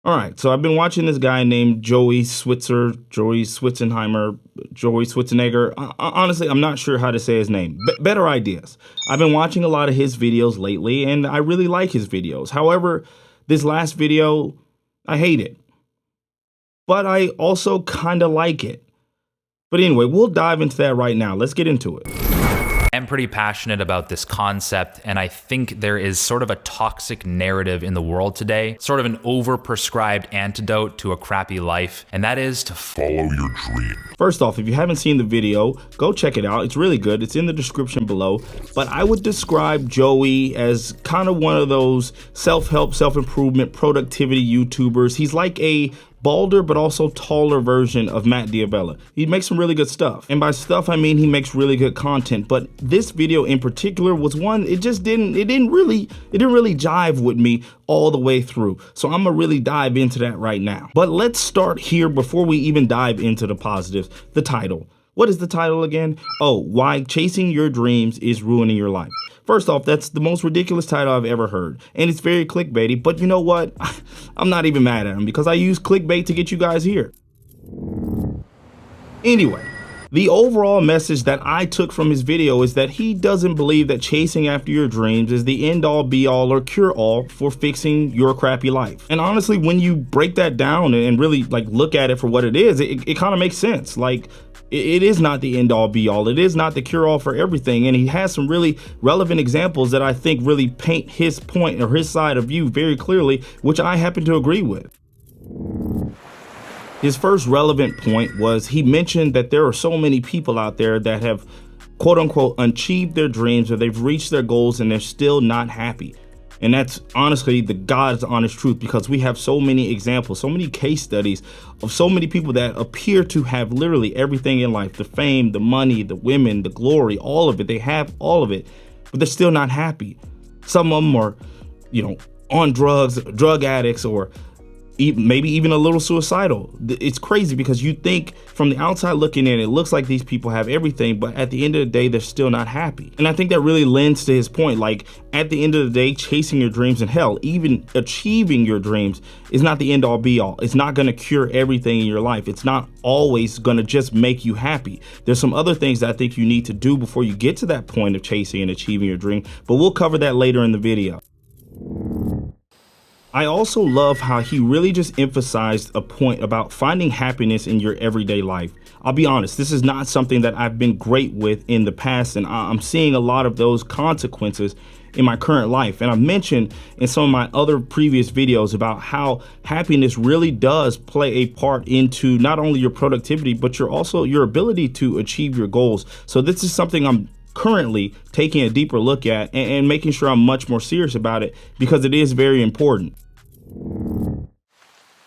All right, so I've been watching this guy named Joey Switzenheimer, Joey Switzenegger. Honestly, I'm not sure how to say his name. Better Ideas. I've been watching a lot of his videos lately, and I really like his videos. However, this last video, I hate it. But I also kind of like it. But anyway, we'll dive into that right now. Let's get into it. I'm pretty passionate about this concept, and I think there is sort of a toxic narrative in the world today, sort of an overprescribed antidote to a crappy life, and that is to follow your dream. First off, if you haven't seen the video, go check it out. It's really good. It's in the description below. But I would describe Joey as kind of one of those self-help, self-improvement, productivity YouTubers. He's like a balder but also taller version of Matt Diabella. He makes some really good stuff. And by stuff I mean he makes really good content. But this video in particular was one, it didn't really jive with me all the way through. So I'm gonna really dive into that right now. But let's start here before we even dive into the positives. The title. What is the title again? Oh, why chasing your dreams is ruining your life. First off, that's the most ridiculous title I've ever heard. And it's very clickbaity, but you know what? I'm not even mad at him because I use clickbait to get you guys here. Anyway, the overall message that I took from his video is that he doesn't believe that chasing after your dreams is the end all be all or cure all for fixing your crappy life. And honestly, when you break that down and really like look at it for what it is, it kind of makes sense. Like, it is not the end all be all. It is not the cure all for everything. And he has some really relevant examples that I think really paint his point or his side of view very clearly, which I happen to agree with. His first relevant point was he mentioned that there are so many people out there that have quote unquote achieved their dreams or they've reached their goals and they're still not happy. And that's honestly the God's honest truth, because we have so many examples, so many case studies of so many people that appear to have literally everything in life, the fame, the money, the women, the glory, all of it. They have all of it, but they're still not happy. Some of them are, on drugs, drug addicts, or maybe even a little suicidal. It's crazy because you think from the outside looking in, it looks like these people have everything, but at the end of the day, they're still not happy. And I think that really lends to his point. Like, at the end of the day, chasing your dreams, and hell, even achieving your dreams is not the end all be all. It's not going to cure everything in your life. It's not always going to just make you happy. There's some other things that I think you need to do before you get to that point of chasing and achieving your dream, but we'll cover that later in the video. I also love how he really just emphasized a point about finding happiness in your everyday life. I'll be honest, this is not something that I've been great with in the past, and I'm seeing a lot of those consequences in my current life. And I've mentioned in some of my other previous videos about how happiness really does play a part into not only your productivity, but your ability to achieve your goals. So this is something I'm currently taking a deeper look at and making sure I'm much more serious about it, because it is very important.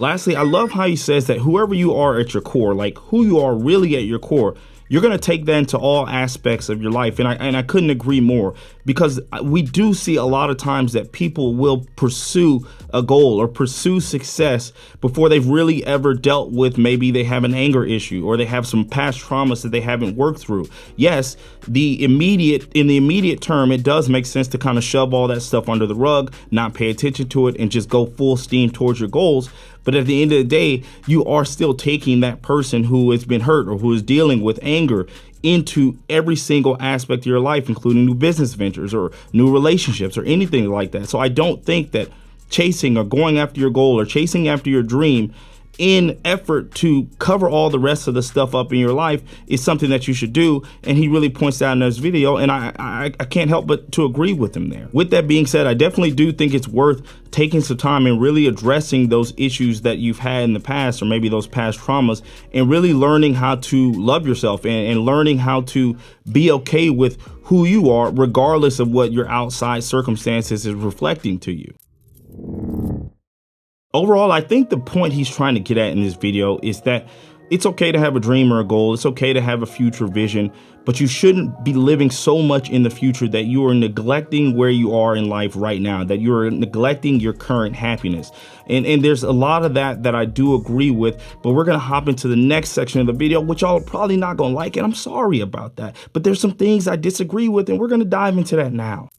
Lastly, I love how he says that whoever you are at your core, like who you are really at your core, you're going to take that into all aspects of your life. And I couldn't agree more, because we do see a lot of times that people will pursue a goal or pursue success before they've really ever dealt with, maybe they have an anger issue or they have some past traumas that they haven't worked through. Yes, in the immediate term, it does make sense to kind of shove all that stuff under the rug, not pay attention to it, and just go full steam towards your goals. But at the end of the day, you are still taking that person who has been hurt or who is dealing with anger into every single aspect of your life, including new business ventures or new relationships or anything like that. So I don't think that chasing or going after your goal or chasing after your dream in effort to cover all the rest of the stuff up in your life is something that you should do. And he really points out in this video, and I can't help but to agree with him there. With that being said, I definitely do think it's worth taking some time and really addressing those issues that you've had in the past, or maybe those past traumas, and really learning how to love yourself and learning how to be okay with who you are, regardless of what your outside circumstances is reflecting to you. Overall, I think the point he's trying to get at in this video is that it's okay to have a dream or a goal. It's okay to have a future vision, but you shouldn't be living so much in the future that you are neglecting where you are in life right now, that you are neglecting your current happiness. And there's a lot of that I do agree with, but we're going to hop into the next section of the video, which y'all are probably not going to like, and I'm sorry about that. But there's some things I disagree with, and we're going to dive into that now.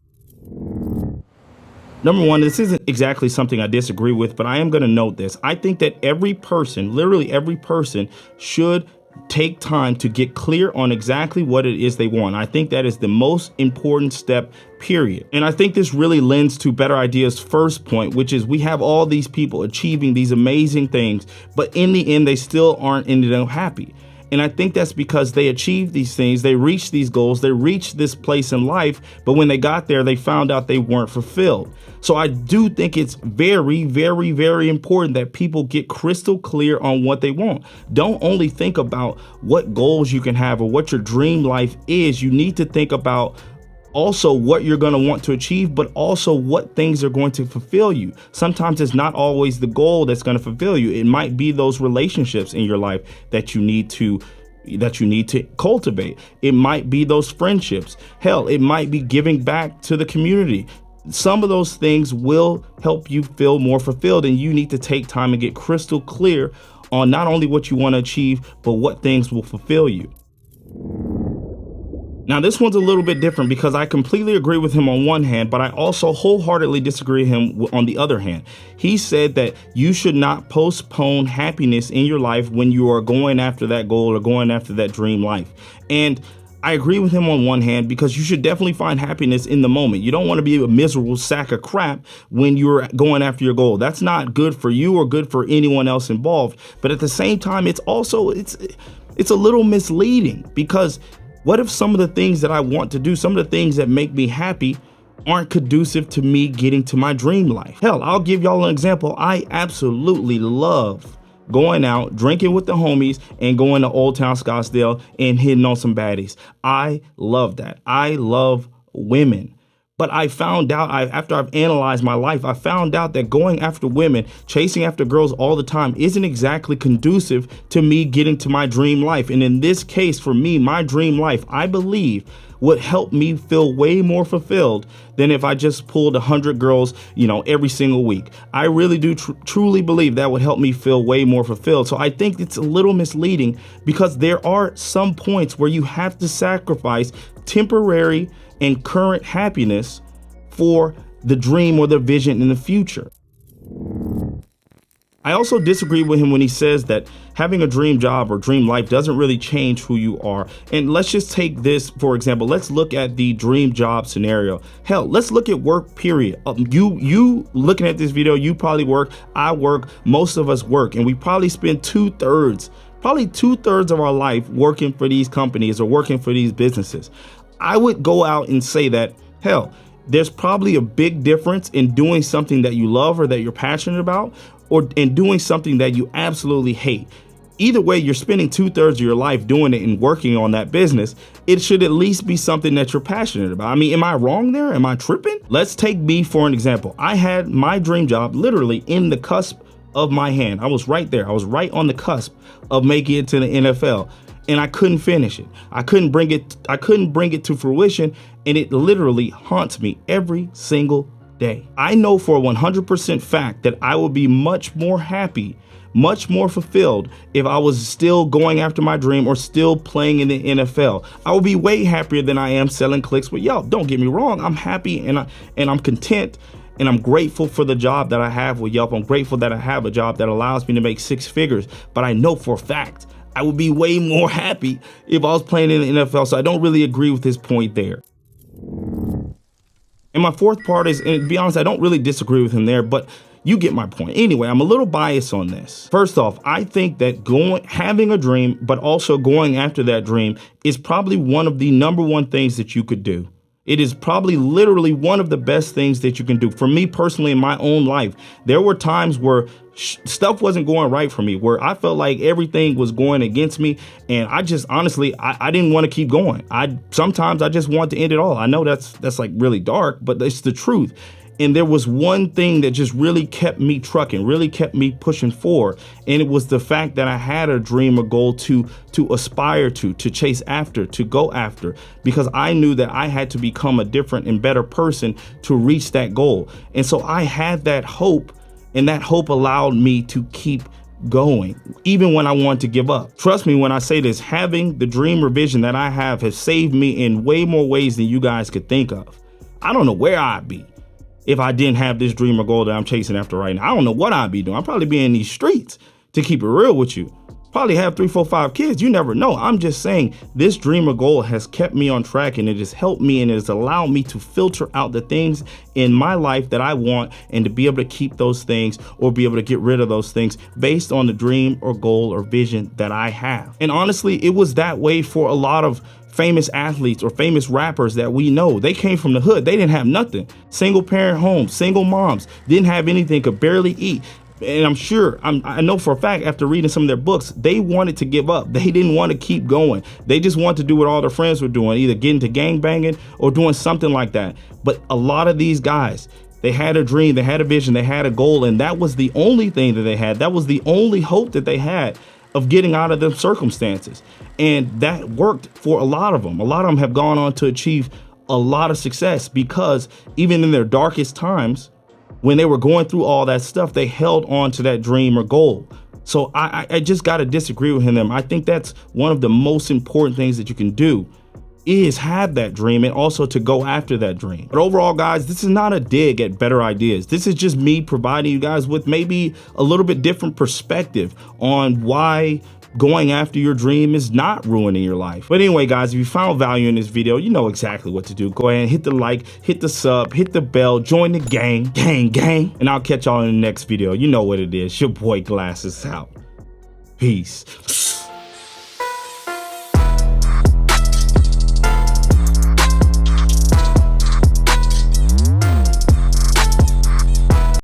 Number one, this isn't exactly something I disagree with, but I am going to note this. I think that every person, literally every person, should take time to get clear on exactly what it is they want. I think that is the most important step, period. And I think this really lends to Better Ideas' first point, which is we have all these people achieving these amazing things, but in the end, they still aren't ended up happy. And I think that's because they achieved these things, they reached these goals, they reached this place in life, but when they got there, they found out they weren't fulfilled. So I do think it's very, very, very important that people get crystal clear on what they want. Don't only think about what goals you can have or what your dream life is. You need to think about also what you're going to want to achieve, but also what things are going to fulfill you. Sometimes it's not always the goal that's going to fulfill you. It might be those relationships in your life that you need to cultivate. It might be those friendships. Hell, it might be giving back to the community. Some of those things will help you feel more fulfilled, and you need to take time and get crystal clear on not only what you want to achieve, but what things will fulfill you. Now, this one's a little bit different because I completely agree with him on one hand, but I also wholeheartedly disagree with him on the other hand. He said that you should not postpone happiness in your life when you are going after that goal or going after that dream life. And I agree with him on one hand because you should definitely find happiness in the moment. You don't want to be a miserable sack of crap when you're going after your goal. That's not good for you or good for anyone else involved. But at the same time, it's a little misleading because what if some of the things that I want to do, some of the things that make me happy aren't conducive to me getting to my dream life? Hell, I'll give y'all an example. I absolutely love going out, drinking with the homies, and going to Old Town Scottsdale and hitting on some baddies. I love that. I love women. But I found out, after I've analyzed my life, I found out that going after women, chasing after girls all the time isn't exactly conducive to me getting to my dream life. And in this case, for me, my dream life, I believe, would help me feel way more fulfilled than if I just pulled 100 girls, every single week. I really do truly believe that would help me feel way more fulfilled. So I think it's a little misleading because there are some points where you have to sacrifice temporary and current happiness for the dream or the vision in the future. I also disagree with him when he says that having a dream job or dream life doesn't really change who you are. And let's just take this, for example. Let's look at the dream job scenario. Hell, let's look at work, period. You looking at this video, you probably work, I work, most of us work, and we probably spend two-thirds of our life working for these companies or working for these businesses. I would go out and say that, hell, there's probably a big difference in doing something that you love or that you're passionate about or in doing something that you absolutely hate. Either way, you're spending two-thirds of your life doing it and working on that business. It should at least be something that you're passionate about. I mean, am I wrong there? Am I tripping? Let's take me for an example. I had my dream job literally in the cusp of my hand. I was right there. I was right on the cusp of making it to the NFL. And I couldn't finish it. I couldn't bring it to fruition, and it literally haunts me every single day. I know for a 100% fact that I would be much more happy, much more fulfilled if I was still going after my dream or still playing in the NFL. I would be way happier than I am selling clicks with y'all. Don't get me wrong. I'm happy and I'm content. And I'm grateful for the job that I have with Yelp. I'm grateful that I have a job that allows me to make six figures. But I know for a fact I would be way more happy if I was playing in the NFL. So I don't really agree with his point there. And my fourth part is, and to be honest, I don't really disagree with him there, but you get my point. Anyway, I'm a little biased on this. First off, I think that having a dream, but also going after that dream is probably one of the number one things that you could do. It is probably literally one of the best things that you can do. For me personally, in my own life, there were times where stuff wasn't going right for me, where I felt like everything was going against me. And I just honestly, I didn't want to keep going. Sometimes I just want to end it all. I know that's like really dark, but it's the truth. And there was one thing that just really kept me trucking, really kept me pushing forward. And it was the fact that I had a dream, a goal to aspire to chase after, to go after, because I knew that I had to become a different and better person to reach that goal. And so I had that hope, and that hope allowed me to keep going, even when I wanted to give up. Trust me when I say this, having the dream or vision that I have has saved me in way more ways than you guys could think of. I don't know where I'd be if I didn't have this dream or goal that I'm chasing after right now. I don't know what I'd be doing. I'd probably be in these streets, to keep it real with you. Probably have 3, 4, 5 kids. You never know. I'm just saying this dream or goal has kept me on track, and it has helped me, and it has allowed me to filter out the things in my life that I want, and to be able to keep those things or be able to get rid of those things based on the dream or goal or vision that I have. And honestly, it was that way for a lot of famous athletes or famous rappers that we know. They came from the hood. They didn't have nothing. Single parent homes, single moms, didn't have anything, could barely eat. And I'm sure, I know for a fact, after reading some of their books, they wanted to give up. They didn't want to keep going. They just wanted to do what all their friends were doing, either getting to gang banging or doing something like that. But a lot of these guys, they had a dream, they had a vision, they had a goal, and that was the only thing that they had. That was the only hope that they had of getting out of them circumstances. And that worked for a lot of them. A lot of them have gone on to achieve a lot of success, because even in their darkest times, when they were going through all that stuff, they held on to that dream or goal. So I just got to disagree with him. I think that's one of the most important things that you can do, is have that dream and also to go after that dream. But overall, guys, this is not a dig at Better Ideas. This is just me providing you guys with maybe a little bit different perspective on why going after your dream is not ruining your life. But anyway, guys, if you found value in this video, you know exactly what to do. Go ahead and hit the like, hit the sub, hit the bell, join the gang, and I'll catch y'all in the next video. You know what it is. Your boy Glasses out. Peace.